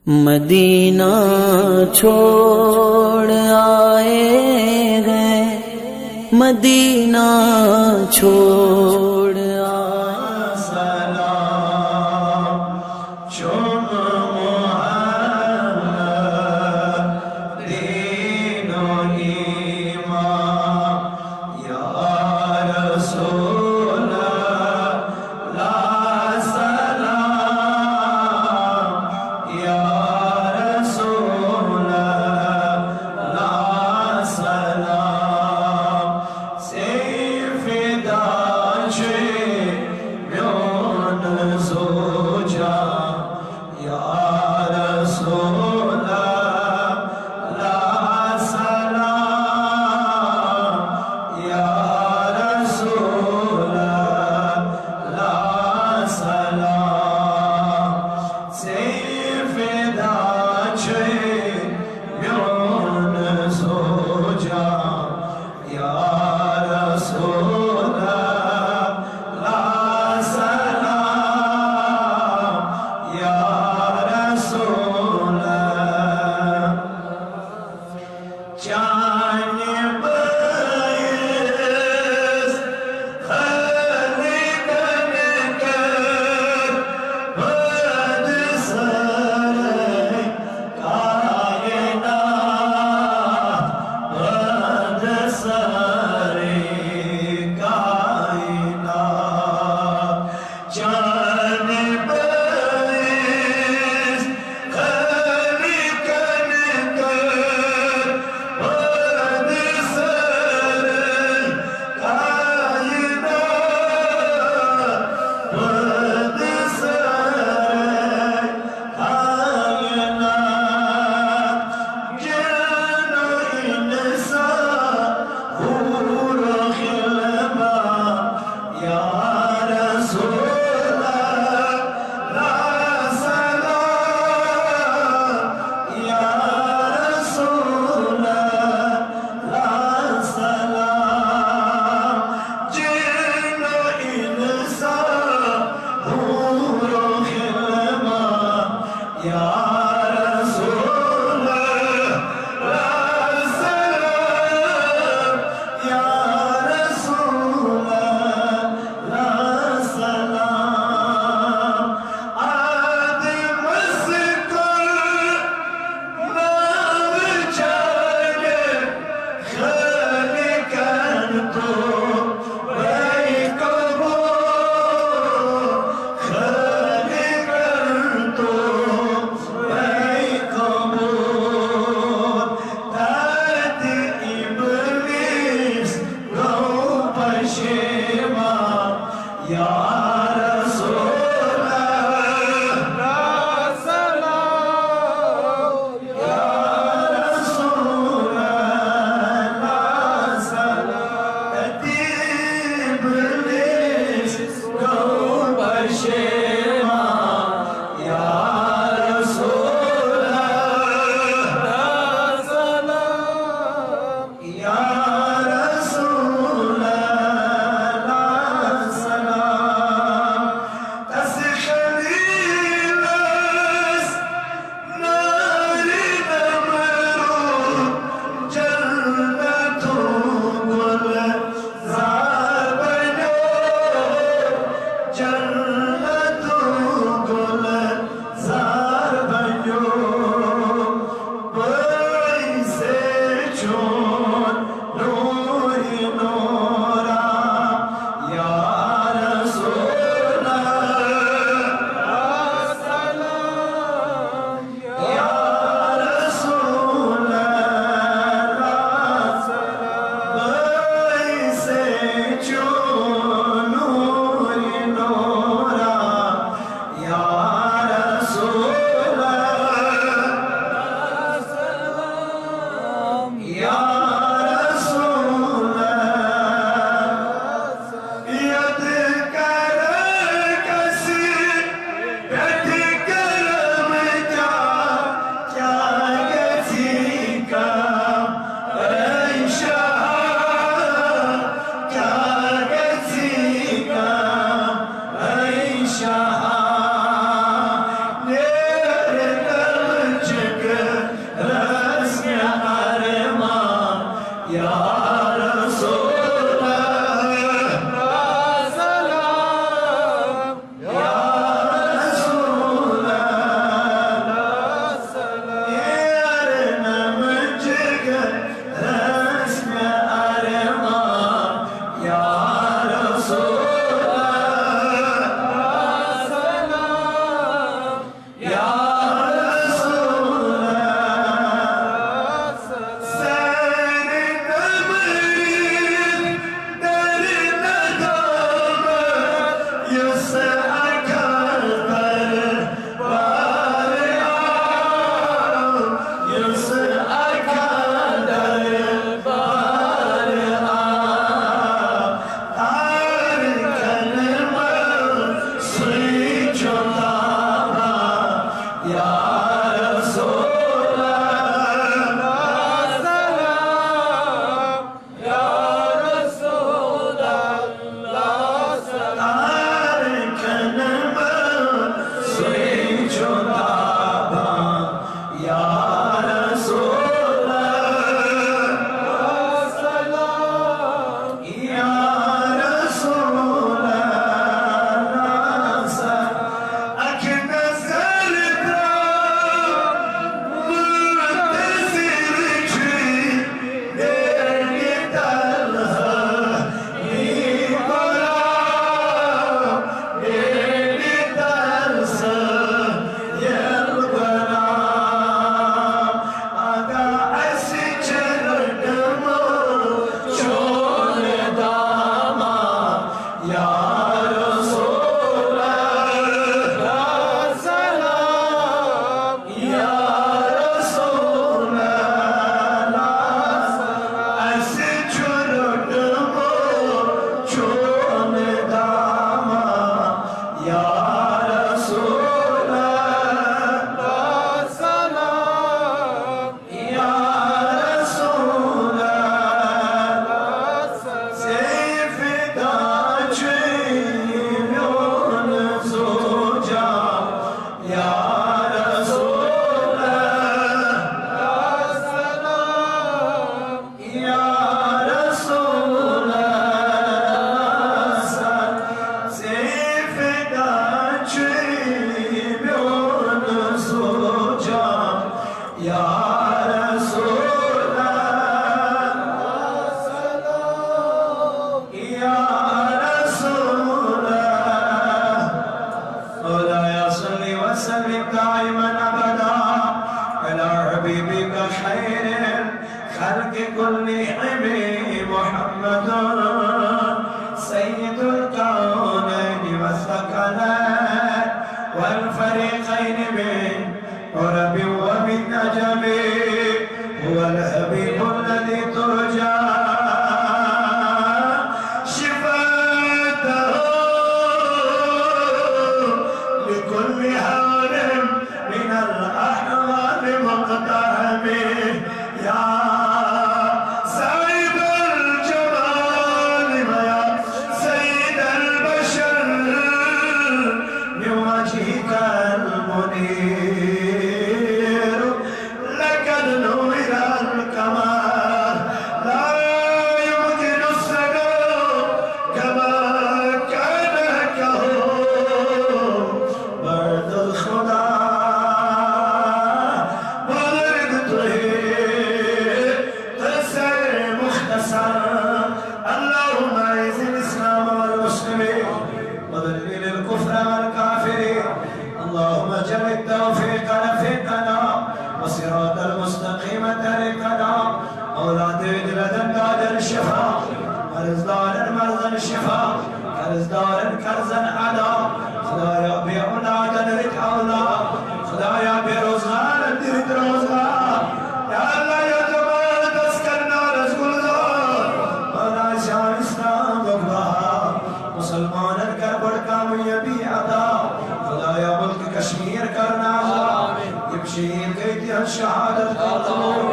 مدینہ چھوڑ آئے گئے، مدینہ چھوڑ آئے، سلام چون محمد دین و ایمان یا رسول اللہ سلام یا رسول اللہ سلام سیف داش میون زوجا یا رسول اللہ سلام یا رسول اللہ سلام سیف داش میون زوجا یا رسول اللہ سلام یا رسول جانب اس خلقن کر بد سر کائنات بد سر کائنات جانب اس خلقن کر بد سر کائنات بد سر کائنات جن و انسان حور و خلقان یا رسول اللہ سلام یا رسول اللہ سلام جن و انسان حور و خلقان یا رسول اللہ سلام یا رسول اللہ سلام آدم سے کل نام جانے خالقن تو بھائی کبو خالقن تو كل نعم محمد سيد الكونين والثقلين والفريقين من عرب ومن نجم هو الحبيب الذي ترجى شفاته لكل هارم من الأحوال مقتحم يا سعيد الجمال ويا سيد البشر من وجهك المنير لقد نور الكمال لا يمكن السلام كما كان كهو بعد الخدا ولدته تسر مختصر اللهم اعز الاسلام والمسلمين وذل الكفر والكافرين اللهم اجعل التوفيق رفيقنا وصراط المستقيم طريقنا اولاد لدن دار الشفاء ورزدار مرضى الشفاء كرزدار كرزا على خدايا بأولاد نرد أولاد خدايا بروزغار نرد روزغار يا الله يا جمال تسكرنا رزق الزار مولا شام اسلام وقبها مسلمان الكربر كامية بيعتا خدايا ملك كشمير کرنا يمشي قيدها الشهادة قبول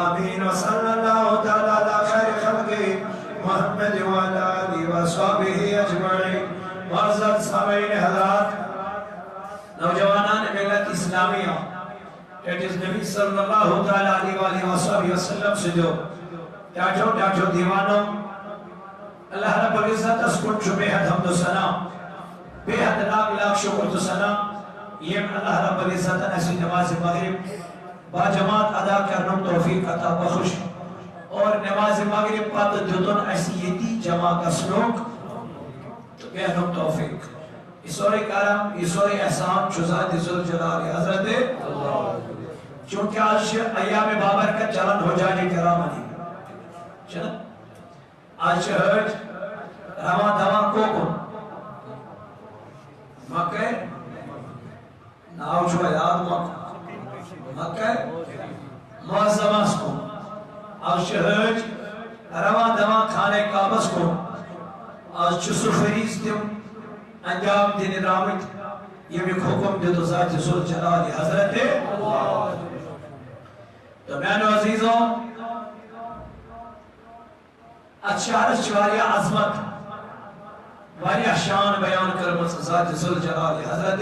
آمين وصلى الله تعالى على خير خلقه محمد وعلى آله وصحبه أجمعين معزز سامعین حضرات نوجوانان ملت اسلامیہ that is نبی صلی اللہ تعالی علیہ وآلہ وسلم سے جو ڈاٹھو دیوانوں اللہ رب العزت اس کو بے حد حمد و ثنا بے حد لاکھ شکر و ثنا یہ اللہ رب العزت ایسی نماز مغرب با جماعت ادا کرنے توفیق عطا بخش اور نماز مغرب پات دیتون ایسی یتی جمع کا سلوک تو بے حد توفیق اسوری کرم اسوری احسان چوزاد ذوالجلال حضرت چونکہ آج ایام بابرکت چلن ہو جائے کرامانی چلن آج حج رواں دواں کوکن مکہ ناو جو یاد مکہ معظم اس کو آج حج رواں دواں کھانے کعبس کو آج چسو فریض دیم انجام دین رامت یہ بھی حکم دے تو ذات ذوالجلال حضرت تو میانو عزیزوں اچھارش چواریا عظمت واریا شان بیان کرمت ذات ذوالجلال حضرت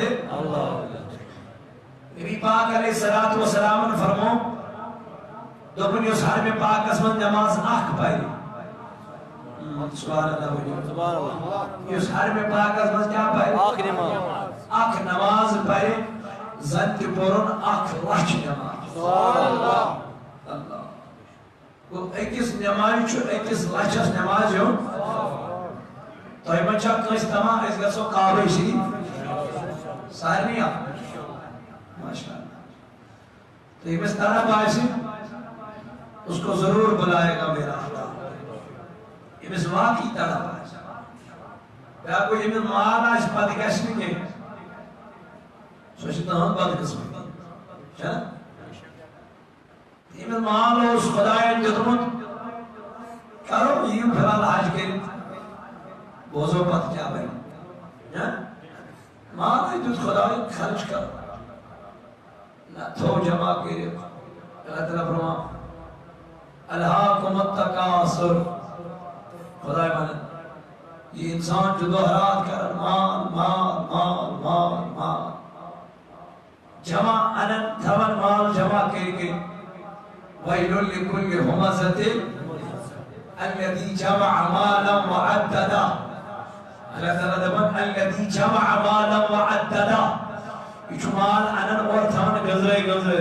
نبی پاک علیہ السلام فرمو دوپن یوس حرم پاک اسمن نماز آکھ پائی سبحان اللہ یوس حرم پاک اسمن کیا پائی آکھ نماز پائی زنت پورن آکھ لچ نماز سبحان اللہ وہ ایکس نماز چھو ایکس لچس نماز جو تو ایمن چاک کنس تمام اس گسو قابل شریف سارنی آپ ماشاءاللہ تو یہ بس طرح باعثی اس کو ضرور بلائے گا میرا خدا یہ بس واقعی طرح باعثی یا کوئی یہ بس مالا اس پاتی کیسنی کے سوچتا ہوں بات قسمی چلا یہ بس مالا اس خدای جدمت کرو یہ بھلال حاج کے بوزو پات کیا بھائی مالا جد خدای خرچ کرو تو جمع کے اللہ تعالیٰ فرما الہاکم التکاثر خدای مانا یہ انسان جو دہرات کر مال مال مال مال مال جمع انن تھمن مال جمع کے ویل لکل ہمزت الذي جمع مالا وعددا اللہ تعالیٰ دبن الذي جمع مالا وعددا مال انن اور تھان گزرے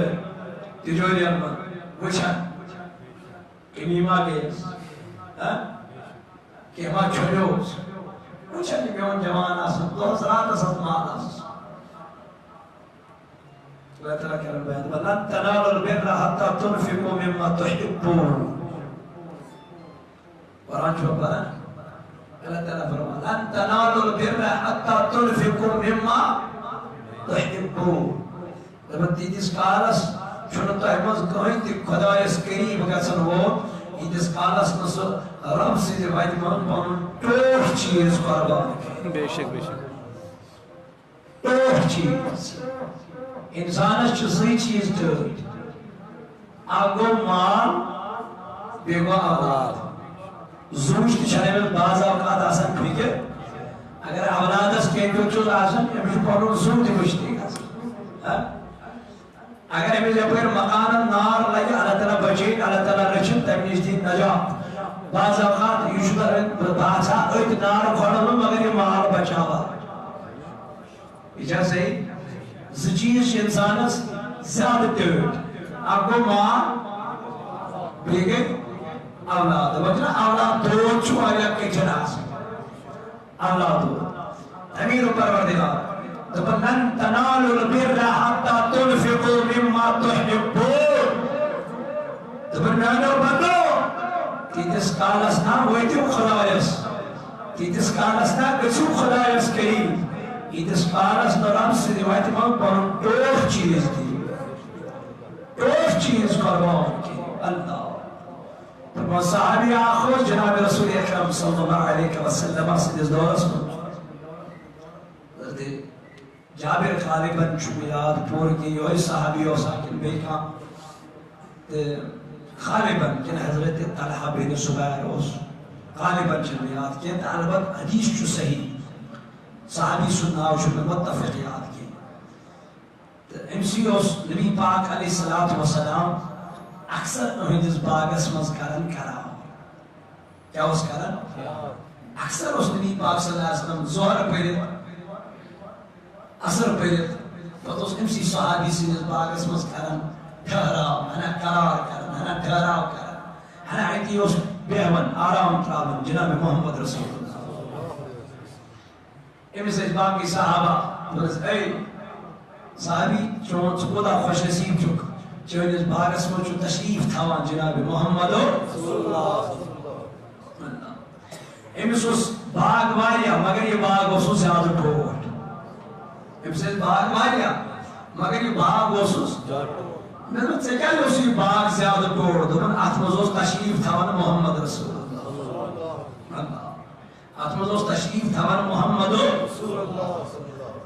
تجوری انمن وچھن کنیما گیس کیما چھوڑیوز وچھن میون جوان آسن دوست رات اسد مال آسن اللہ تعالیٰ کرم بیان وَلَن تَنَالُوا الْبِرَّ حَتَّى تُنْفِقُوا مِمَّا تُحِبُّونَ حتى تنفقوا مما تحبون دپن تیتس کالس چھنہ تہ مز کہیں تہ خدایس قریب گژھن وول ییتس کالس نہ سہ رب سٕنٛدِ وتہِ منٛز پنُن ٹوٹھ چیز قربان کرِ بے شک بے شک ٹوٹھ چیز انسانس چھ زٕ چیز ٹٲٹھۍ اکھ گوٚو مال بیٚیہِ گوٚو اولاد زوٗج تہِ چھنہٕ أمِس بعض اوقات آسان فِکر اگر اولادس کینٛہہ تیُتھ چھُس آسان أمِس چھُ پنُن زوٗ تہِ مٔشتٕے گژھان اگر أمِس یپٲرۍ مکانن نار لگہِ اللہ تعالیٰ بچٲیِن اللہ تعالیٰ رٔچھِن تمہِ نِش دِیِن نجات بعض اوقات یہِ چھُ بہٕ آسہا أتھۍ نار کھۄڑمُت مگر یہِ مال بچاوان یہ چھا صحیح زٕ چیز چھِ انسانس زیادٕ ٹٲٹھۍ اکھ گوٚو مال بیٚیہِ گٔے اولاد دپان چھِنہ اولاد دود چھُ واریاہ کٹھِن آسان اولاد دود امیر پروردگار دپان لن تنالوا البر حتى تنفقوا مما تحبون دپان میانیو بندو تیٖتِس کالس نا وٲتِو خدایس تیٖتِس کالس نا گٔژھِو خدایس قریب ییٖتِس کالس نہٕ رب سٕنٛدِ وتہِ منٛز پنُن ٹوٹھ چیز دِیِو ٹوٹھ چیز قربان کٔرِو اللہ فرمان صحابی اکھ اوس جناب رسول اکرم صلی اللہ علیہ وسلم سٕنٛدِس دورس منٛز جابر غالباً چھُ مےٚ یاد پوٗرٕ کینٛہہ یِہوٚے صحابی اوسا کِنہٕ بیٚیہِ کانٛہہ تہٕ غالباً کِنہٕ حضرت طلحہ بن زبیر اوس غالباً چھُنہٕ مےٚ یاد کینٛہہ تہٕ البتہ حدیث چھُ صحیح صحابی سُنٛد ناو چھُ مےٚ متفق یاد کینٛہہ تہٕ أمسٕے اوس نبی پاک علیہ الصلوٰۃ والسلام اکثر أہنٛدِس باغس منٛز کران کرام کیٛاہ اوس کران اکثر اوس نبی پاک صلی اللہ علیہ وسلم ظہر پٔرِتھ اثر پٔرِتھ پتہٕ اوس أمسٕے صحابی سٕنٛدِس باغس منٛز کران ٹھہراو ہنا قرار کران ہنا ٹھہراو کران ہنا اتی اوس بیہوان آرام تراوان جناب محمد رسول اللہ أمِس ٲسۍ باقٕے صحابہ دوٚپنس اے صحابی چون ژٕ کوٗتاہ خۄش نصیٖب چھُکھ چٲنِس باغس منٛز چھُ تشریٖف تھاوان جناب محمد أمِس اوس باغ واریاہ مگر یہِ باغ اوسُس زیادٕ ٹوٹھ أمِس ٲسۍ باغ واریاہ مگر یہِ باغ اوسُس مےٚ دوٚپ ژےٚ کیٛازِ اوسُے یہِ باغ زیادٕ ٹوٹھ دوٚپُن اتھ منٛز اوس تشریٖف تھاوان محمد رسول اللہ اتھ منٛز اوس تشریٖف تھاوان محمد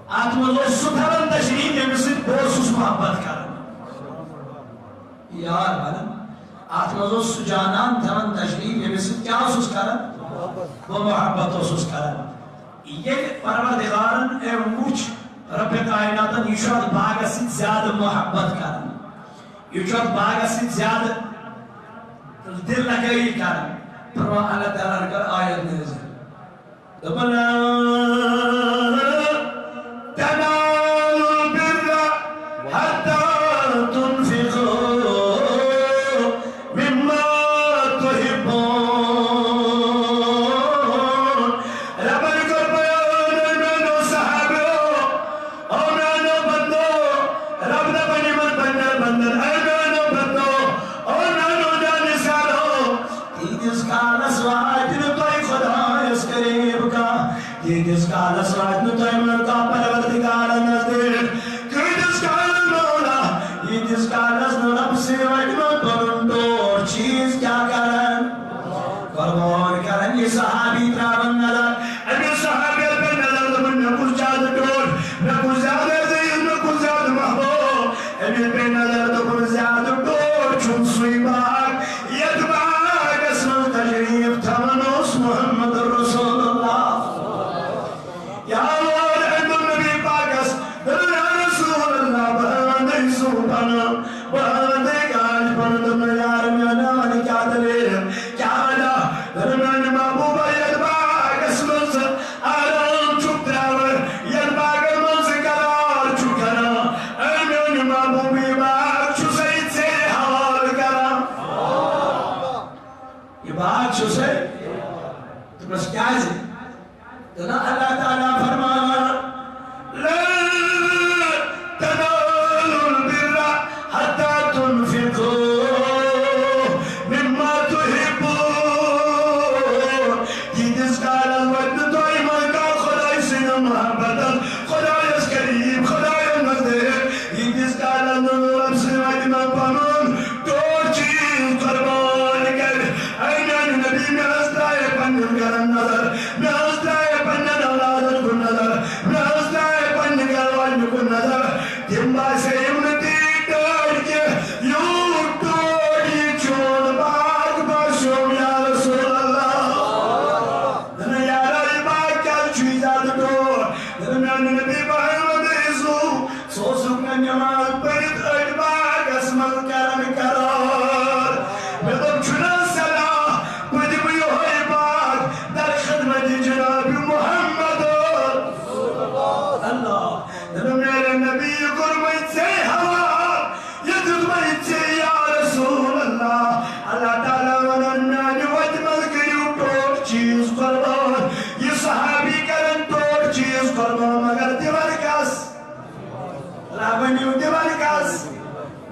اتھ منٛز اوس سُہ تھاوان تشریٖف ییٚمِس سۭتۍ بہٕ اوسُس محبت کران یار بنان اتھ منٛز اوس سُہ جانان تھاوان تشریٖف ییٚمِس سۭتۍ کیٛاہ اوسُس کران بہٕ محبت اوسُس کران ییٚلہِ پروردگارن أمۍ وُچھ رب کائناتن یہ چھُ اتھ باغس سۭتۍ زیادٕ محبت کران یہ چھُ اتھ باغس سۭتۍ زیادٕ دل لگٲیی کران فرمان اللہ تعالیٰ ہن کٔر آیت نٲزِل دوٚپُن تنالوا البر حتى تنفقوا مما تحبون ربن کٔر بیان میانیو صحابیو او میانیو بندو رب دپان یِمن پننٮ۪ن بندن اے میانیو بندو او میانیو جانِسارو تیٖتِس کالس واتہِ نہٕ تۄہہِ خۄدایس قریٖب کانٛہہ تیٖتِس کالس واتہِ نہٕ تۄہہِ منٛز کانٛہہ پروردگار نزدیٖک کۭتِس کالس مولا ییٖتِس کالس نہٕ رب سٕنٛدِ وتہِ منٛز پنُن ٹوٹھ چیٖز کیٛاہ کران قربان کران یہِ صحابی تراوان نظر أمِس صحابیس پے نظر دوٚپُن مےٚ کُس زیادٕ ٹوٹھ مےٚ کُس زیادٕ عزیٖز مےٚ کُس زیادٕ محبوب أمِس پے نظر دوٚپُن زیادٕ ٹوٹھ چھُم سُے باغ یتھ باغس منٛز تشریٖف تھاوان اوس محمد رسول اللہ یا اللہ أمۍ دوٚپ نبی پاکس دوٚپُن یا رسول اللہ بہٕ انَے صوٗبن بہٕ انَے گاش پنُن دوٚپُن یار میانہِ وَنہِ کیٛاہ دٔلیٖل کیٛاہ وجہ دوٚپُن میانہِ محبوٗبہ یتھ باغس منٛز آرام چھُکھ تراوان یتھ باغس منٛز ژٕ قرار چھُکھ کران اے میانہِ محبوٗبہ یہِ باغ چھُسَے ژےٚ حوالہٕ کران یہِ باغ چھُسَے دوٚپنس کیٛازِ دوٚپُن اللہ تعالیٰ فرمان لن تنالوا البر حتى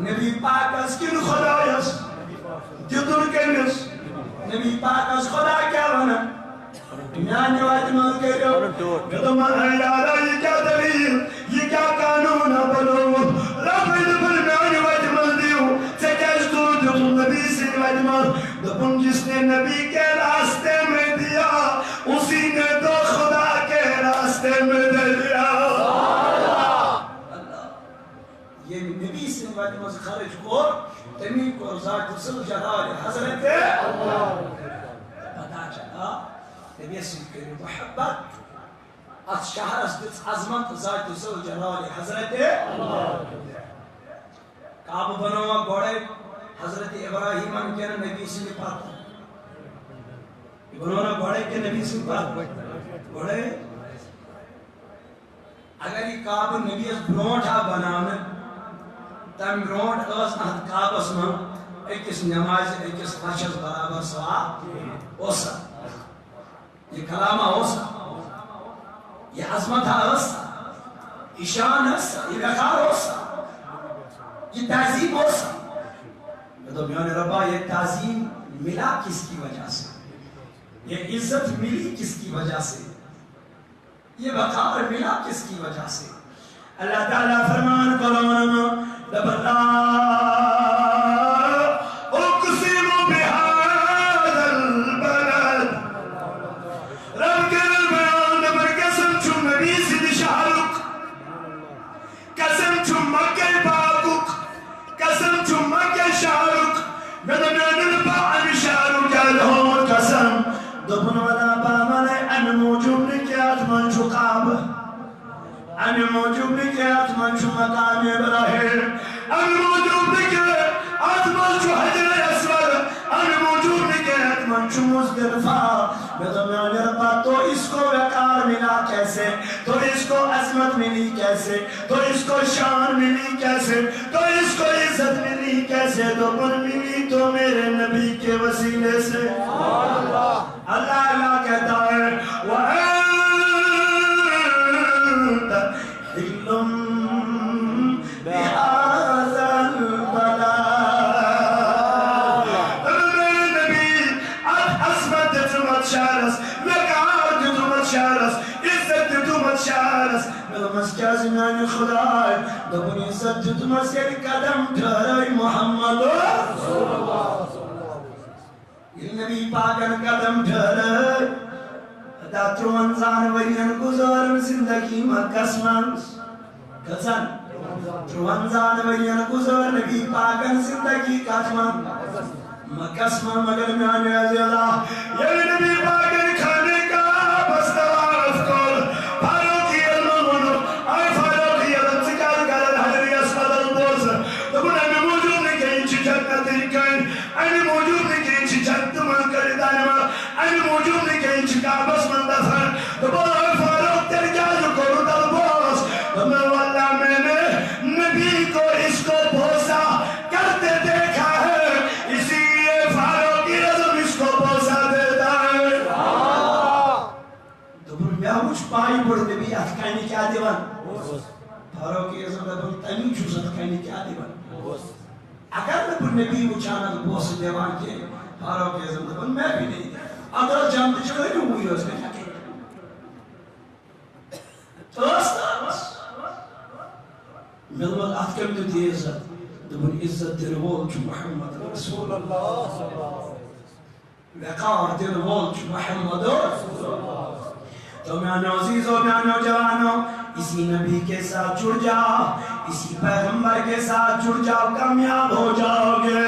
نبی پاک اس کن خدایس دیدن کمس نبی پاک اس خدا کیا بنا میانی وقت مل کے جو گدمان ایالا یہ کیا دلیل یہ کیا قانون بنو رب دبن میانی وقت مل دیو سکیش دور دیو نبی سے وقت مل دبن جس نے نبی کے راستے میں دیا اسی نے تو خدا کے راستے میں دے دیا یہ نبی سے وقت مل خرج کو تمہیں کو ذات سل جلال حضرت پتا چلا نبی سے کری محبت از شہر از دس عظمت ذات سل جلال حضرت کعب بنوا گوڑے حضرت ابراہیم کے نبی سے پاتا بنونا گوڑے کے نبی سے پاتا گوڑے اگر یہ کعب نبی اس برونٹا بنانا تم برونٹ اس اہد کعبس من ایکس نماز ایکس خشز برابر سوا اوسا یہ کلامہ اوسا یہ عظمت اوسا یہ شان اوسا یہ وقار اوسا یہ تعظیم اوسا تو میان ربا یہ تعظیم ملا کس کی وجہ سے یہ عزت ملی کس کی وجہ سے یہ وقار ملا کس کی وجہ سے اللہ تعالیٰ فرمان قرآن لب اقسم بهذا البلد رب کے بیان نبر قسم چون نبی سید شہرک قسم چون مکہ باقک قسم چون مکہ شہرک ندمیان البعن شہرک الہون قسم دبن ولا بامن ان موجود نکیات من شقاب ان موجود نکیات من شو مقام ابراہیم ان موجود نکیات من شو حجر اسود ان موجود نکیات من شو مزدلفہ بدمیان ربا تو اس کو وقار ملا کیسے تو اس کو عظمت ملی کیسے تو اس کو شان ملی کیسے تو اس کو عزت ملی کیسے تو پر ملی تو میرے نبی کے وسیلے سے اللہ کہتا ہے وَأَنْتَ حِلٌّ بِهَذَا الْبَلَدِ میرے نبی اب عظمت تمت شارس وقار تمت شارس عزت تمت شارس ملمس کیا زمان خدا ہے دبن عزت تمت سے قدم ٹھہرائی محمد رسول اللہ نبی پاکن قدم ٹھہرائی دا تروانزان ورین گزارن زندگی مکس منس کسن تروانزان ورین گزار نبی پاکن زندگی کتمن مکس من مگر میانی عزی اللہ یہ نبی پاکن کھانے کا بستواف کل فاروقی المنو آئی فاروقی علم سکار کرن حضری اسمد البوز دبن امی موجود نہیں کہ انچی جنت کن امی موجود نہیں کہ انچی جنت من کردان من امی موجود نہیں کہ انچی کعبس من دفن دبن آئی فاروق تر کیا جو کرو دل بوز دبن واللہ میں نے نبی کو اس کو بوسا کرتے دیکھا ہے اسی لیے فاروقی رضم اس کو بوسا دیتا ہے دبن بیا مجھ پائی بڑھ نبی اتکائنی کیا دیوان فاروقی رضم دبن تنی چوز اتکائنی کیا دیوان اگر نبن نبی مچانا بوس دیوان کے فاروقی رضم دبن میں بھی نہیں اگر جانتے چلے نہیں ہوئی اس میں کیا کہ ملمت اتکم تو دی عزت دبن عزت دل وول چو محمد رسول اللہ وقار دل وول چو محمد رسول اللہ تو میانو عزیزو میانو جوانو اسی نبی کے ساتھ جڑ جاؤ اسی پیغمبر کے ساتھ جڑ جاؤ کامیاب ہو جاؤ گے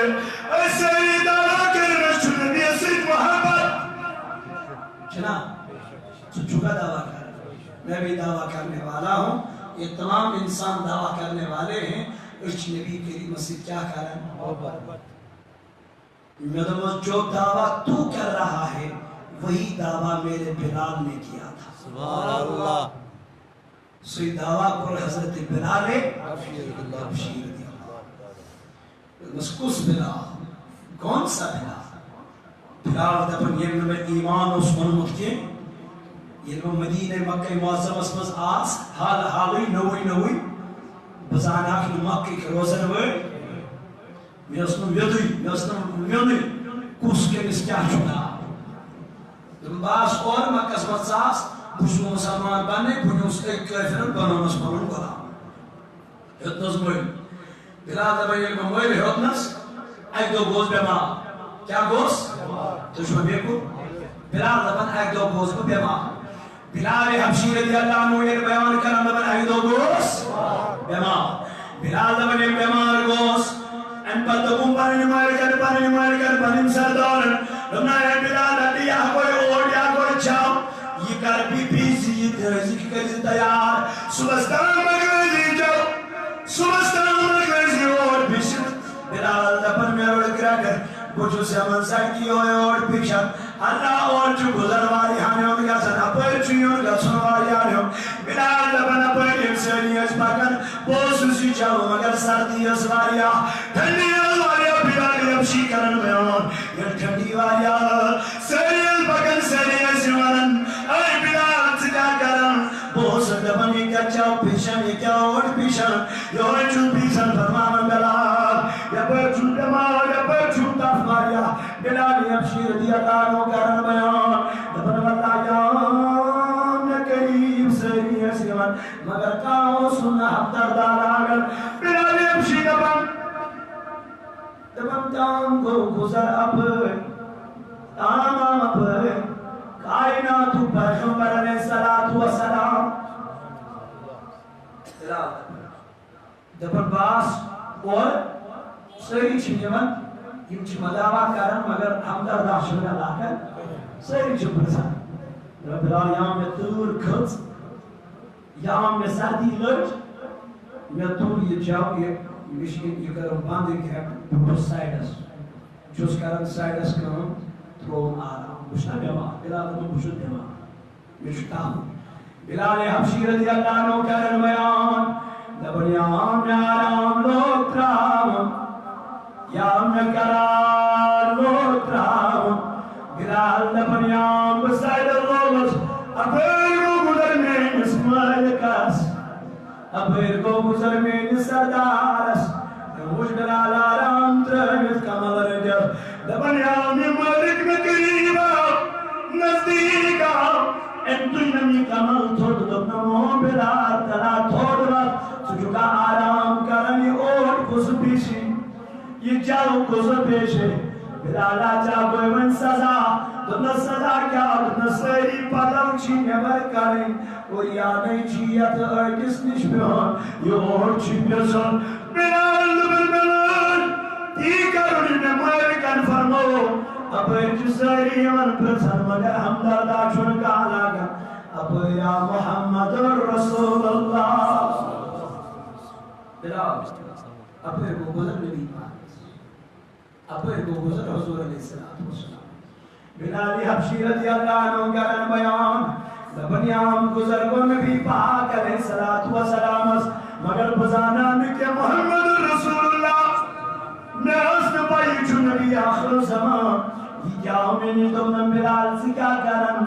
ایسے ہی دعویٰ کرنے چو نبی صرف محبت چنا تو چکا دعویٰ کر میں بھی دعویٰ کرنے والا ہوں یہ تمام انسان دعویٰ کرنے والے ہیں اس نبی کریم مسجد کیا کر رہا ہے میں جو دعویٰ تو کر رہا ہے وہی دعویٰ میرے بلال نے کیا تھا سبحان اللہ سوئی دعویٰ پر حضرت بلال ابشیر دی بس کس بلال کون سا بلال بلال دبن یہ میں ایمان اس منمت کے یہ مدینہ مکہ معظم اسمز آس حال حالی نوی بزان آخر مکہ کے روزن ہوئے میسنم یدی میسنم میونی کس کمس کیا چھنا تم باس اور مکس متساس بشو مسلمان بنے بنیوس ایک کافرن بنونس پنن غلام ہتنس مول بلال دبن یل مول ہتنس ایک دو گوز بیمار کیا گوز تشو بیکو بلال دبن ایک دو گوز بیمار بلال حبشی رضی اللہ عنہ یہ بیان کرن دبن ایک دو گوز بیمار بلال دبن ایک بیمار گوز ان پر دبن پانی پانی سردار دبنا ہے بلال علی یا کوئی اور یا کوئی چھاو یہ کر بی بی سی ذکر کر تیار سبستان مگوزی جو سبستان مگوزی اور بشت بلال دبن میں روڑ گرا کر بچو سے من ساکی ہوئے اور پیشت اللہ اور جو گزر واری ہانے ہوں گا سن اپر چیون گا سن واری آنے ہوں بلال دبن اپر انسانی اس پاکن بوسوسی چاہو مگر سردی اس واریا ٹھنڈی اس واریا بلال ابشی کرن میں ہوں یہ ٹھنڈی واریا سری اس پاکن سری اس وارن اے بلال سجا کرن بوس دبن یہ کیا چاہو پیشن یہ کیا اور پیشن یہ چون پیشن فرمان بلال یا پر چون دماغ یا پر چون تاف واریا بلال ابشی رضی اللہ عنہ کرن بیان دبن واللہ جان قریب سری اسیمان مگر کاؤ سننا حب دردار آگر بلال ابشی دبن تام کو گزر اب تام اب کائنات پیغمبر علیہ الصلوۃ والسلام دبن باس اور سری چھنیون یم چھ مداوا کرن مگر ہمدرد آشن اللہ کر سری چھ پرسان بلال یہاں میں تور کھت یہاں میں سردی لٹ میں تور یہ جاؤ یہ مشکل یہ کرم باندھ کے بوٹس سائڈس جوس کرن سائڈس کم ترون آرام بشنا بیمار بلال تو بشن بیمار مشکام بلال حبشی رضی اللہ عنہ کرن بیان دبنیام یارام لوگ ترام یام کرار لوگ ترام بلال دبنیام بسائد اللوگس اپیر کو گزر میں اسماعیل کاس اپیر کو گزر میں سردارس نموش بلال آرام ترمیت کمال رجب دبنیام ملک میں قریبا نزدیکا انتوی نمی کمال تھوڑ دبنمو بلال تلا تھوڑ وقت سجھکا آرام کرنی اور کس پیشی یہ جاؤ کس پیشی بلالا چاہوئے من سزا دبنا سزا کیا دبنا سری پتاو چی نمر کریں کوئی آنے چیت ارکس نش بیان یہ اور چی بیسن بلال دبن بلال تی کرنی نمر کن فرمو اب جسری من پرسن مگر ہمدردہ چھنکا لگا اب یا محمد رسول اللہ بلال اپنے کو گزر نبی اپنے کو گزر حضور علیہ السلام بلال حبشی رضی اللہ عنہ کرن بیان دبنیام گزر کو نبی پاک علیہ السلام مگر بزانا نکے محمد رسول اللہ میں حسن پائی چھو نبی آخر زمان یہ کیا میں نے دمن بلال سے کیا کرن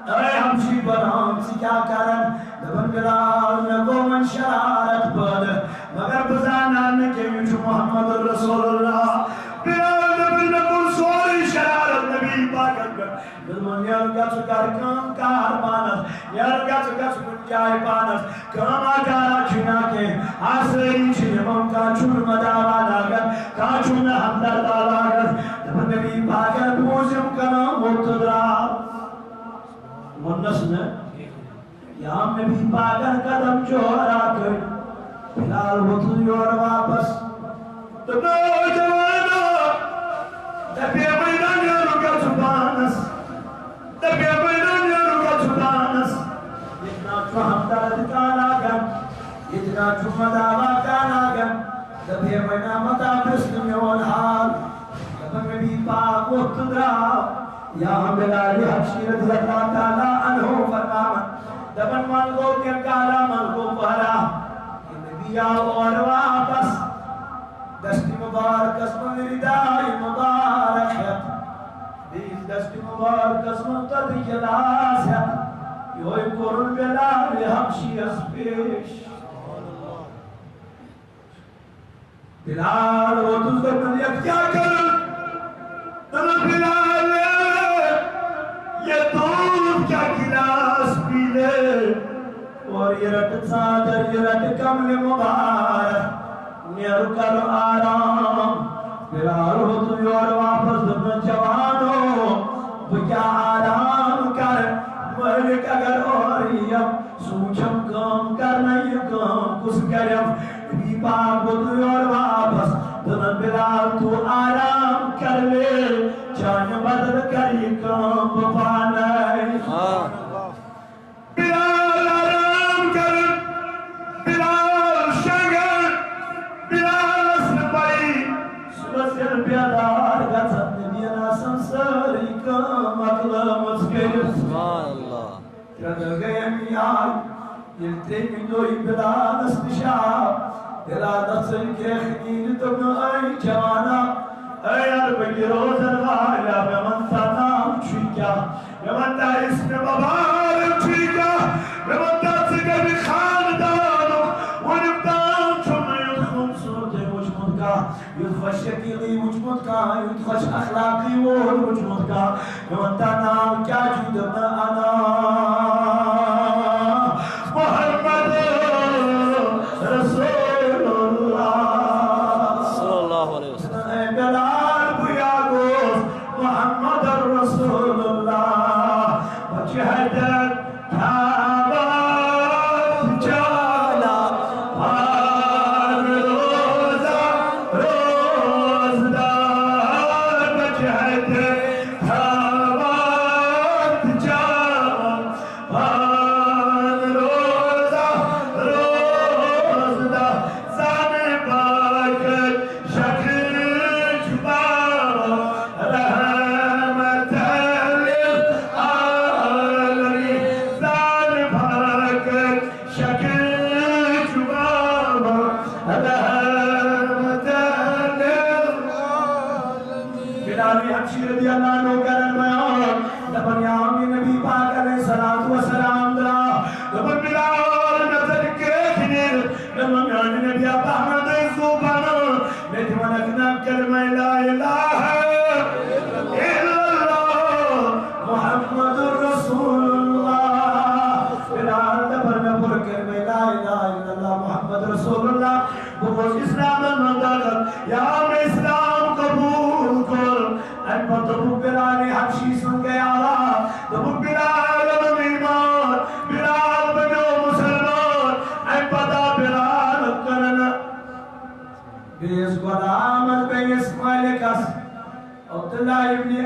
اے حبشی برام سے کیا کرن دبن بلال میں کو من شرارت پد مگر بزانا نکے چھو محمد رسول اللہ بلال دبن نکل سوری شرارت نبی پاکت کر دلمن یارگا چکار کام کار پانس یارگا چکار چکار پانس کام آکارا چھنا کے آسری چھنمم کا چھن مداوا لاغت کا چھن ہمدردہ لاغت دبن نبی پاکت موزم کنام مرتدرا منس میں یہاں نبی پاکت قدم چورا کر بلال وطن اور واپس تبو جوانا دبی میدان یارگا چپانس دبی میدان یارگا چپانس اتنا چھو ہمدرد کا لاغت اتنا چھو مداوا کا لاغت دبی میدان متا بسلم یون حال دبن نبی پاک وطن یہاں بلال حبشی رضی اللہ تعالیٰ عنہ فرمان دبن ملکو کے کالا ملکو پہلا نبی آو اور واپس دستی مبارک اسم ردائی مبارکت دیز دستی مبارک اسم تدی جلاسیت یوئی قرن بلال حبشی اس پیش بلال وہ تجھ کو میں کیا کروں؟ بلال یہ دودھ کیا گلاس پی لے اور یہ رٹ صادر یہ رٹ کمل مبارک نیر کرو آرام بلال ہو تو اور واپس دن جوانو وہ کیا آرام کر ملک اگر اور یم سوچم کام کرنا یہ کام کس کرم بھی پاک ہو تو اور واپس دن بلال تو آرام کر لے جان بدل کر یہ کام بپانے بلال آرام کر بلال شگر بلال سپائی صبح سے بیادار گھر نبینا سنساری کام اقلام اسکر سبحان اللہ کردل گئے میان یلتے کنوئی بلال استشاب بلال نصر کے خدین تم آئی جوانا اے عربی روز الغایا بمنتا نام چھوکیا بمنتا اسم مبارک چھوکیا بمنتا سکر خاندانو ونبتان چم یدخم سورت وجمد کا یدخش شکیلی وجمد کا یدخش اخلاقی وجمد کا بمنتا نام کیا جود انا محمد رسول اللہ صلی اللہ علیہ وسلم بلال بیا گوست محمد رسول اللہ وجہدت تابت جالا پار روزہ روزدار وجہدت تابت جالا پار روزہ روزدار زن باکر شکر بلالی حبشی رضی اللہ عنہ کرن بیان لبن یامی نبی پاک علیہ السلام دلا لبن بلال نظر کیخنیر لبن یامی نبی اب احمد زوبانا لیتی ونکنا کلمہ لا الہ الا اللہ محمد رسول اللہ بلال لبن نبر کلمہ لا الہ الا اللہ محمد رسول اللہ بخوش اسلام المداخل یا اسلام قبول کر احمد دبوک بلالی حبشی سن گیا دبوک بلال بن ایمان بلال بنو مسلمان احمد بلال کرنا بیس غلامت بے اسماعیل کس عبداللہ ابن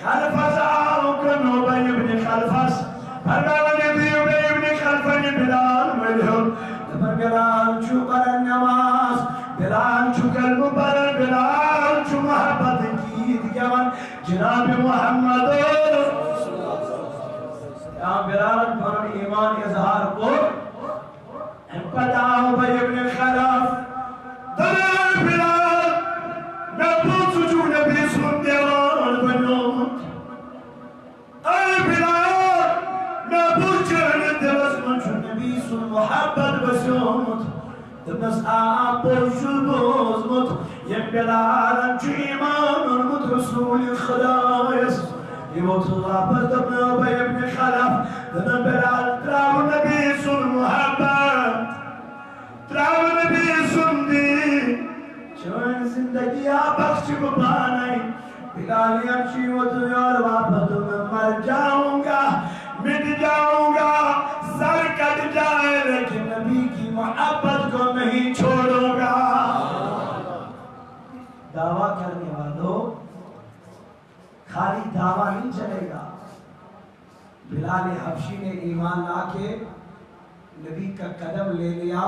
خلفس آو کرنو بے ابن خلفس فرمانے دیو بے ابن خلفن بلال ملہم دبر بلال چو قرن نماز بلال چو قلب پر بلال چو محبت کی دیگوان جناب محمد یا بلال پر ایمان اظہار کو پتاو بھائی ابن خلاف در بلال نبوت جو نبی سن دیوان بنیوت اے بلال نبوت جہن دیوز من جو نبی سن محبت بسیومت دمس آب برشد بوزمت یم بلال جو ایمان ورمت رسول خدایس یموت اللہ پر دبنا بھائی ابن خلاف دنا بلال تراو نبی سن محبت تراو نبی سن دی چون زندگی بخش بپانائی بلالی امشی و دنیار واپس میں مر جاؤں گا مٹ جاؤں گا سر کٹ جائے لیکن نبی کی محبت کو نہیں چھوڑوں گا دعویٰ کرنے والوں خالی دعویٰ نہیں چلے گا بلال حبشی نے ایمان لا کے نبی کا قدم لے لیا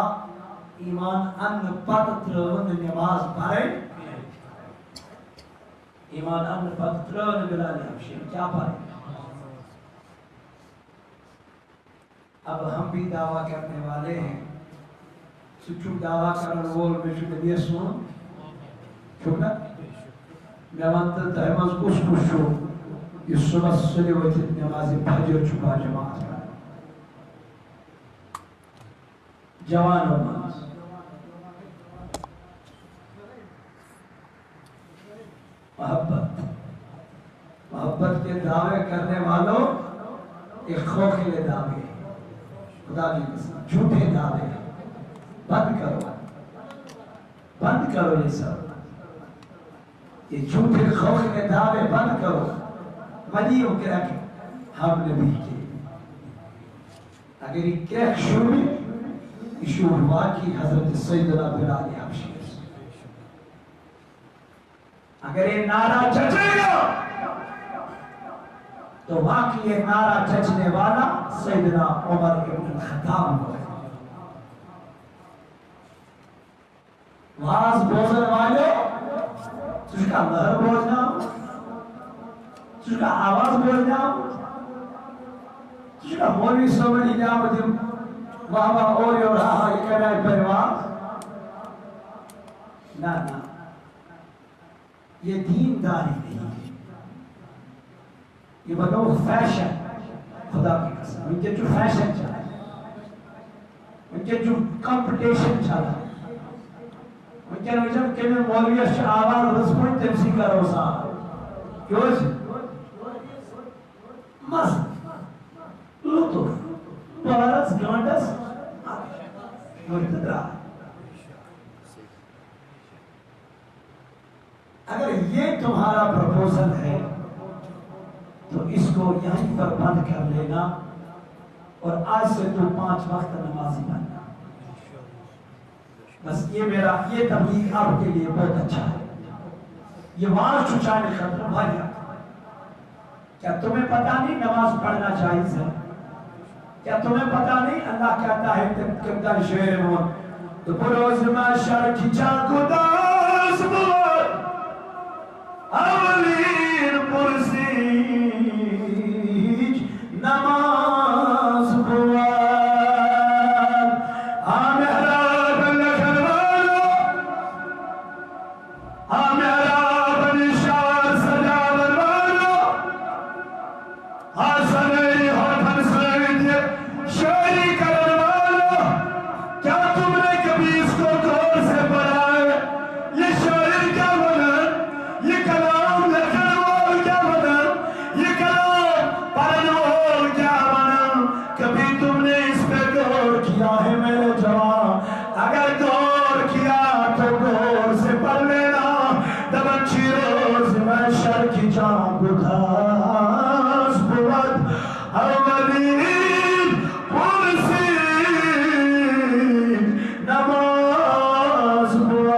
ایمان ان پترون نماز پڑھے ایمان ان پترون بلال حبشی کیا پڑھے اب ہم بھی دعویٰ کرنے والے ہیں سچو دعویٰ کرنے وول بشو نبی سن چھوٹا میوانتا تحماز کس کشو یہ صبح سلی ویتت نماز بھجر چھپا جماعت ہے جوان و منز محبت کے دعوے کرنے والوں ایک خوخلے دعوے، خدا کی قسم جھوٹے دعوے بند کرو یہ سب، یہ جھوٹے خوخلے دعوے بند کرو، مدیوں کے رکھے ہم نبی کے اگر یہ کریک شروع شروع واقعی حضرت سیدنا بلال حبشی، اگر یہ نعرہ چچے گا تو واقعی یہ نعرہ چچنے والا سیدنا عمر ابن الخطاب ہوئے، واز بوزن والے تجھ کا لہر بوجنا، تجھ کا آواز بوجنا، تجھ کا مولوی سمجھ جاؤ جب بابا اوری اور رہا یہ کرائے پرواز، نا یہ دین داری نہیں ہے، یہ بنو فیشن، خدا کی قسم ان کے جو فیشن چلا ہے، ان کے جو کمپٹیشن چلا ہے، ان کے نوجم کے میں مولویش آواز رسپوئی تمسی کا روزہ کیوں جی مست لطف پارس گانڈس مرتدرہ، اگر یہ تمہارا پروپوزل ہے تو اس کو یہیں پر بند کر لینا اور آج سے تو 5 وقت نمازی بننا، بس یہ میرا یہ تبلیغ آپ کے لیے بہت اچھا ہے، یہ وہاں چھچانے خطر بھائی، کیا تمہیں پتا نہیں نماز پڑھنا جائز ہے؟ کیا تمہیں پتا نہیں اللہ کہتا ہے تبکر شعر مون تو بروز میں شرکی چاکو داس بود اولین پرسیج نماز بود آمہراب لکھن والو آمہراب نشار سجاور والو آسنی ہوتن سویدیے شاعری کرن والو، کیا تم نے کبھی اس کو غور سے پڑھا ہے؟ یہ شاعر کیا بنن، یہ کلام لکھن وال کیا بنن، یہ کلام پڑھن وال کیا بنن؟ کبھی تم نے اس پہ غور کیا ہے میرے جوان؟ اگر غور کیا تو غور سے پڑھ لینا، دبچی روز میں شر کی جان گداس بود اولین پرسی نماز بود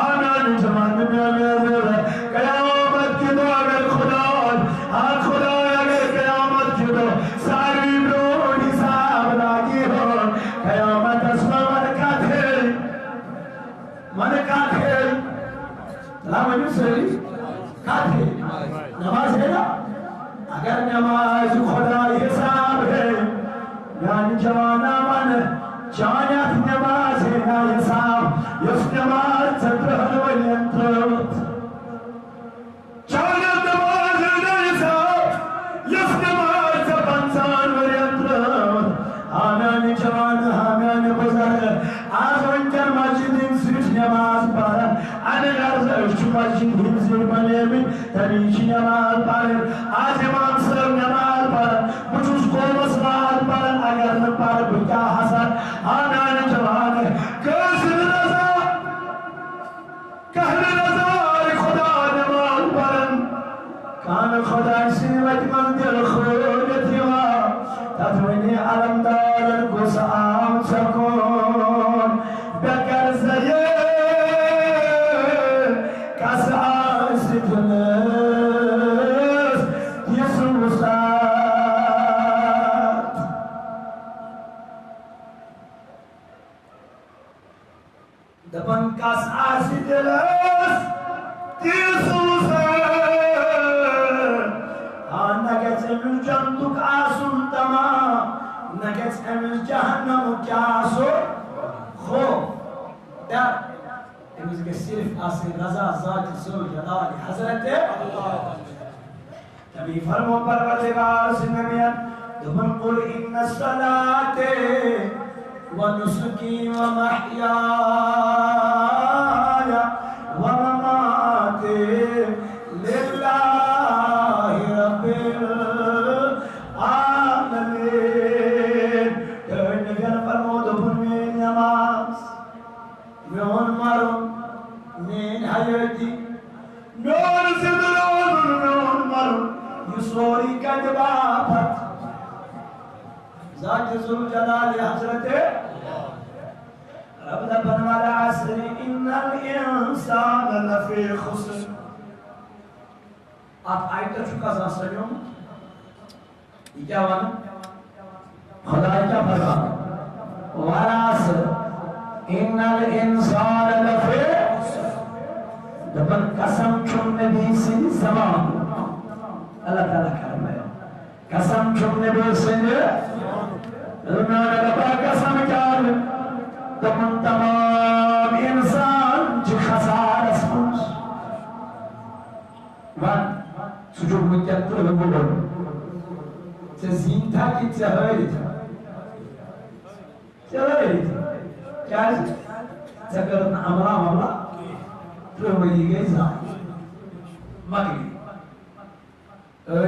آنان جوان میں میرے قیامت کی دو اگر خدا اگر قیامت کی دو ساری برون حساب لاگی ہو، قیامت اسمہ من کا تھے لامنی سری کا تھے نماز ہے نا، اگر نماز خدا حساب ہے یعنی جوانا من جانت نماز ہے نا حساب، یس نماز سترہن ولی انترت جانت نماز ہے نا حساب، یس نماز پنسان ولی انترت آنانی جوان ہامیان بزرگ آج ونکر مسجد سوچ نماز پارا آنے غرض اشتو مسجد ہنزیر بنے بھی تنیچی نماز پارا آج امام صرف نماز پارا مجھوز کو مسمات پارا اگر نہ پارا بکا حسن آنان جوان کسر رضا کہن رضا خدا نماز پارا کان خدا سیوت مندر خودت یوا تدوینی علمدار گسام سکون بکر زیے کس آسی دلس یسو سات دبن کس آسی دلس یسو سات نگت امن جندک آسن تمام نگت امن جہنم کیا آسو خوف در امز کے صرف آسن رضا ذات سو جلال حضرت تبھی فرمو پروردگار سنگمین دبن قل ان الصلاة ونسکی ومحیایا ومماتی حياتي نور سدرون نور مر يسوري كذبات ذات ذو الجلال حضرت رب دبن والعصر إن الإنسان لفي خسر آپ آیت چکا سنسلیوں یہ کیا وانا خدا کیا فرما والعصر ان الانسان لفی دبن قسم چون نبی سے زمان اللہ تعالیٰ کرم ہے قسم چون نبی سے رنان لبا قسم کیا دبن تمام انسان جو خسار اسموس وان سجود مکتر بگوڑ چه زین تھا کی چهاری تھا چهاری تھا کیا ہے چکرن امرا تو وہی گئی زائی مگلی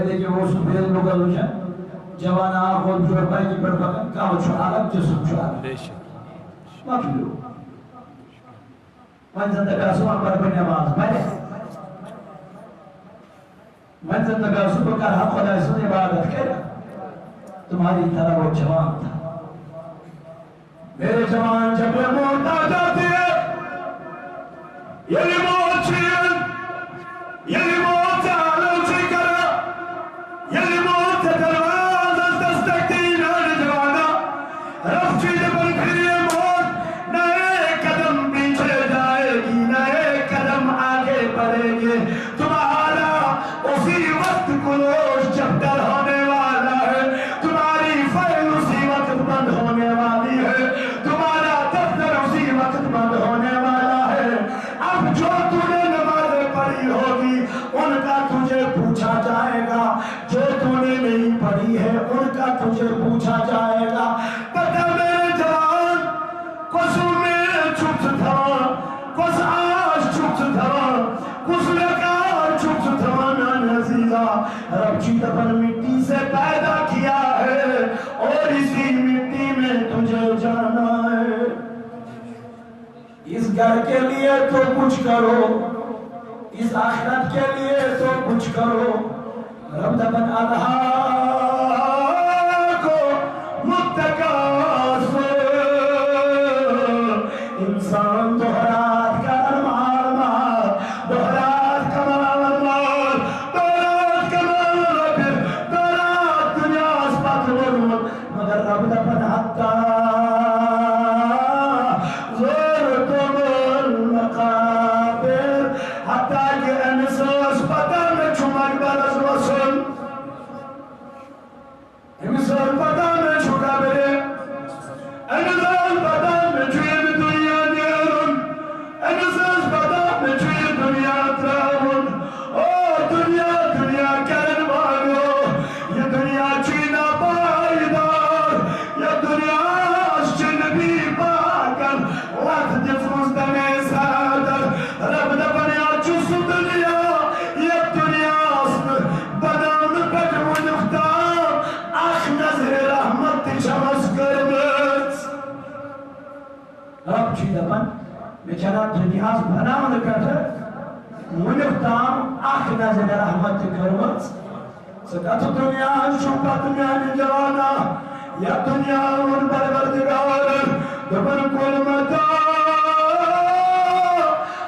دیکھیں وہ سبیل لگل ہوشا جوان آخوت جوڑ پائی کی پر بکن کاؤ چھو عالم جسم چھو عالم مگلی ہو من زندگا سوان پر بنی آواز بھائی من زندگا صبح کر حق خدا سن عبادت کر تمہاری طرح وہ جوان تھا میرے جوان جب موت آ جاتی ہے یعنی موت چھین یعنی موت عالم سے کر یعنی موت دروازہ دستک دین آنے جوانا رفت چیز پر پھر موت نئے قدم پیچھے جائے گی نئے قدم آگے بڑھے گے تمہارا اسی وقت کلوش جب در ہونے والا ہے تمہاری فائل اسی وقت بند ہونے والی ہے تمہارا دفتر اسی وقت بند ہونے والا ہے اب جو تُونے نمازیں پڑھی ہوگی ان کا تجھے پوچھا جائے گا جو تُونے نہیں پڑھی ہے ان کا تجھے پوچھا جائے گا پتہ میرے جوان کس میں چھپت تھا کس آج چھپت تھا کس لکار چھپت تھا رب کی دفن مٹی سے پیدا کیا ہے اور اسی مٹی میں تجھے جانا ہے اس گھر کے لیے تو کچھ کرو اس آخرت کے لیے تو کچھ کرو رب دفن آدھا کو متقاصر انسان دہرات کا ارمان مار دہرات کا ارمان مار مگر رب دفن حتی زورتم المقابر حتی کہ انساس پتا میں چھمک برس وصل انسان پتا میں چھکا برے انسان پتا میں چھوئے دنیا دیرن انسان پتا میں چھوئے دنیا تراؤن او دنیا دنیا کرن مانو یہ دنیا چینا پائیدار یہ دنیا شن بھی پاکن وقت جفوز دمیں سادر رب دبنیا چوس دنیا یہ دنیا بدان بجو نختار آخ نظر رحمت شمس کرمت رب چی دبن بیچارہ دنیا بناون کرتا منفتام آخ نظر رحمت کرمت سکت دنیا شکت میانی جوانا یا دنیا ان پروردگار دبن کل متا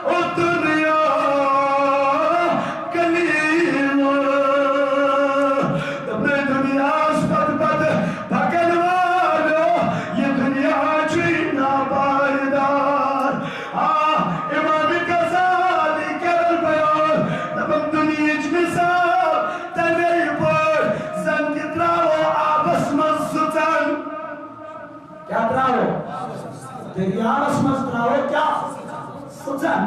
او دنیا کلیم دبن دنیا سپت پت پکن والو یہ دنیا چینا پائیدار امام غزالی کرل بیان دبن دنیا مثال تنہی پر زن کی تراؤ آبس مزدن کیا تراؤ؟ تیری آبس مزدراؤ کیا؟ سزن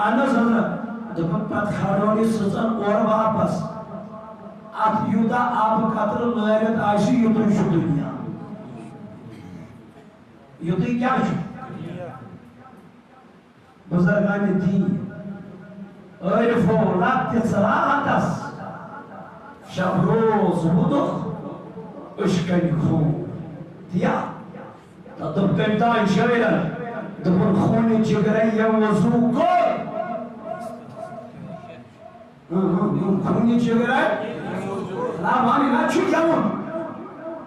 آنا زنن دبن پت کھاڑونی سزن اور واپس آپ یودا آپ قطر لائرت آئیسی یوتن شو دنیا یوتن کیا شو؟ بزرگان دین عرفو ربط صلاحتس شب روز بدخ اشکن خون دیا تدب کنتای شویلن دبن خون جگری وزو کن خونی چگرے لابانی نچی جاؤن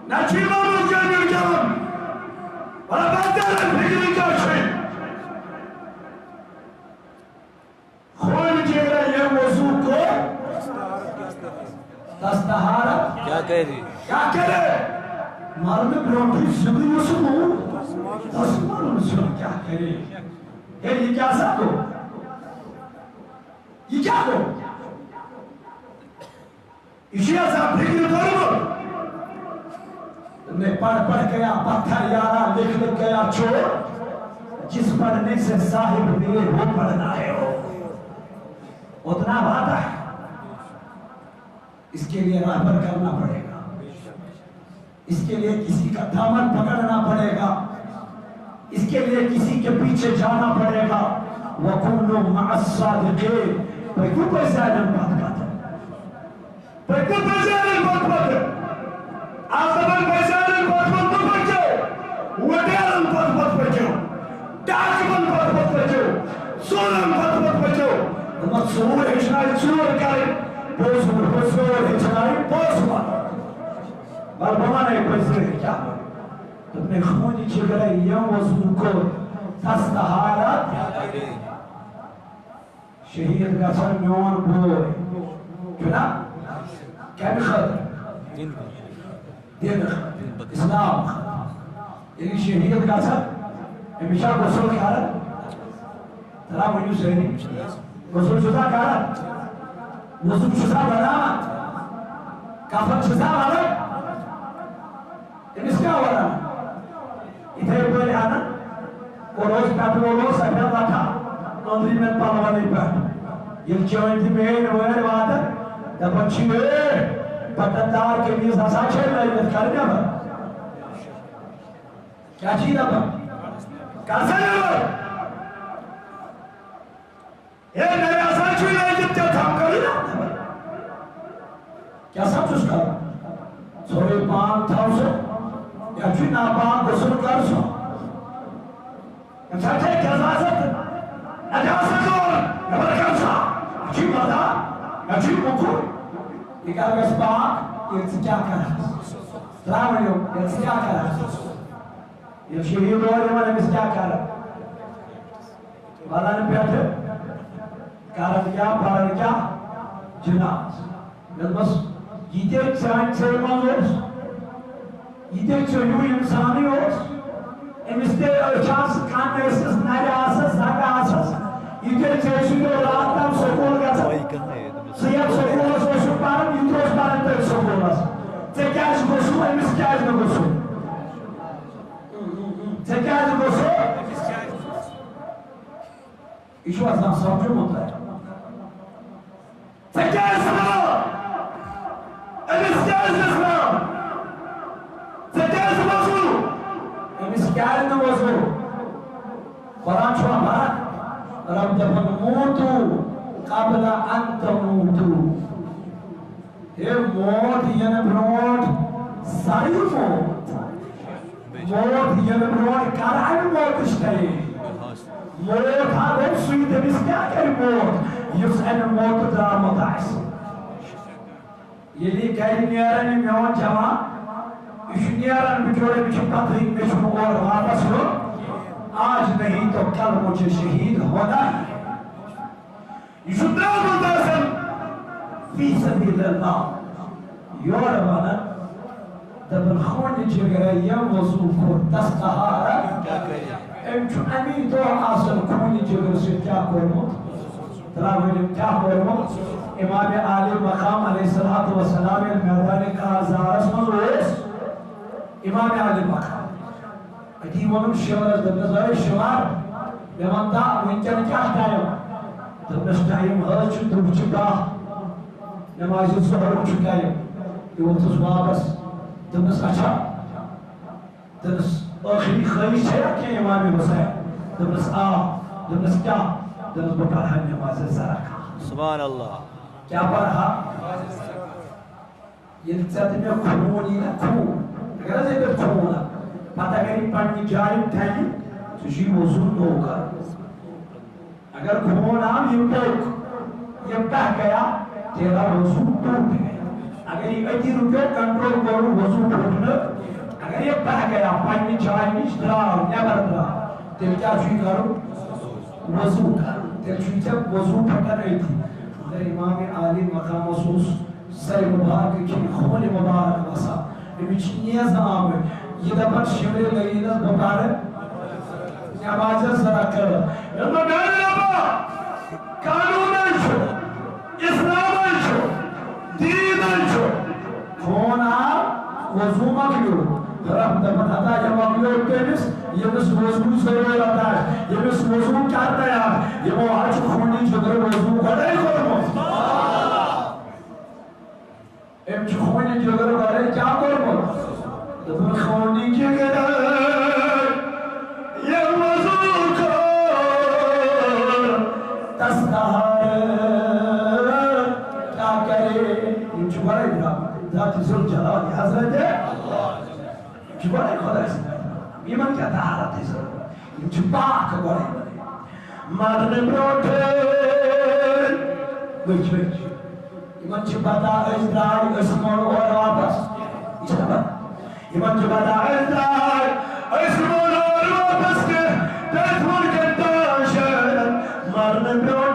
نچی مامون جانیو جاؤن ولا بدرن بگیری جاشن خونی چگرے یہ وضو کو دستہارت کیا کہہ رہی کیا کرے مرد بروٹی زبی مسلم دستمال مسلم کیا کرے یہ کیا سا دو یہ کیا دو اسی عذاب فکر کرو تم نے پڑھ گیا پتھر یارا لکھ گیا چھوڑ جس پڑھنے سے صاحب دیے وہ پڑھنا ہے اتنا بات ہے اس کے لیے رہبر کرنا پڑے گا اس کے لیے کسی کا دامن پکڑنا پڑے گا اس کے لیے کسی کے پیچھے جانا پڑے گا وَكُنُّ مَعَ الصَّادِقِينَ بھئی کیوں کوئی سائلن بات کرتا ہے بھئی کیوں کوئی سائلن بات کرتا ہے آپ سبن کوئی سائلن بات کرتا بچو وڈیرن بات بچو ڈاکمن بات بچو سورن بات بچو نمت سور ہشنائی سور کاری بوز سور ہشنائی بوز بلبما نہیں کوئی سر کیا تم نے خونی چگرے یم وضو کو تستہارت شہید کا سر میون بوئے کیونا کیا بخدر دین اسلام یعنی شہید کا سر ہمیشہ غسل کھارت ترا مجھو سہنی غسل شدہ کھارت وضو شدہ بنامت کافر شدہ بنامت اس کیا ہو رہا ہے ادھر کوئی آنا وہ روز پیٹھ وہ روز سفید رکھا اندری میں پالوا نہیں پیٹھ یہ چوئن تھی میں ہوئے وادر جب اچھی ہوئے پتندار کے لیے ساسا چھے لائیت کرنے با کیا چیز با کیسا نہیں با یہ نئے آسان چھوئی لائیت کیا کام کری نا کیا سب چوز کر سوری پانک تھا اسے یا چوی ناپاک غسل کر سو یا چھاچے کیازازت نجاست دور یا برکمسا اچھی مدہ یا چوی مکر یہ کہا کہ اس پاک یہ کیا کرا سلام علیکم یہ کیا کرا یہ شہید ہو رہے والے میں کیا کرا والا نے پیٹھے کارت کیا پارن کیا جناب بس یہ چاہن چاہن مانگوز یہ چاہیو انسانی ہوس امس تے چانس کان اسس نارے آسس زاگا آسس یہ چاہیو رات تام سکول گژھا سیاب سکول سوشو پارن یہ تروش پارن تے سکول اس تے کیاز گوسو امس کیاز نہ گوسو تے کیاز گوسو ایشو ازام سمجھو ہوتا ہے تے کیاز نہ امس کیاز نہ سجاز وضو امس کیاز نہ وضو قرآن چھوڑا بات رب دفن موتو قبل ان تموتو یہ موت یعنی بروٹ ساری موت موت یعنی بروٹ کرائی موت اشتائی موت آگو سویت امس کیا کری موت یس این موت درامت آئیس یہ لی کہی نیارنی میون جوان نیارن بچوڑے بچے پتری بچو اور واپس ہو آج نہیں تو کل مجھے شہید ہونا ہے یشدران مدرسن فی سبیل اللہ یوروانا دبن خون جگرے یم وضو کو دستہارا امچو امین تو آسل خون جگر سے کیا کرمو تراویلم کیا کرمو امام عالی مقام علیہ السلام میدان کارزارس مزویس امام عالی مقام اتی ونم شورز دبنزائی شوار بیمانتا وینچن کیا ٹائم دبنز ٹائم ہر چو دب چکا نماز صبح چکائیم یہ وقتس واپس دبنز اچھا دبنز آخری خواہش ہے کہ امام حسین دبنز دبنز کیا دبنز بپرہا نماز زرکا سبحان اللہ کیا پرہا یہ چاہتے میں خونی نا خون اگر سے پر چھوڑا پتہ کری پڑھنی جائیں تھینی تو جی وضو نو کر اگر خون آم یہ پہ گیا تیرا وضو ٹوٹ گیا اگر یہ 80 روپے کنٹرول کرو وضو ٹوٹنا اگر یہ بہ گیا پانی چائے نش دراو نیبر دراو تیل کیا چوئی کرو وضو کرو تیل چوئی جب وضو پھٹن ایتی مگر امام عالی مقام وصوص سر مبارک کی خون مبارک وسا امیچ نیز آمد یہ دفعہ شمر لگیدت مبارک نماز سرا کر یلما گانے لبا قانون شو اسلام شو دین شو خون وضو مکیو رب دفعہ حتا یہ مکیو تیمس یہ بس وضو ضرور رہتا ہے یہ بس وضو کرتا ہے یہ وہ آج خونی جگر وضو کرے کرمو ام خونی جگر کرے کیا کرمو دفعہ خونی جگر یہ وضو کر تستہار کیا کرے ان چکرے ذات ذل جلال حضرت چکرے خدا سے ایمان کیا طہارت ہے ضرور ان چپاک گوڑے مرنے بروٹھن بچ ایمان چپاتا ازدرائی اسمون اور واپس اس کا بات ایمان چپاتا ازدرائی اسمون اور واپس کے تیتمون کے تاشن مرنے بروٹھن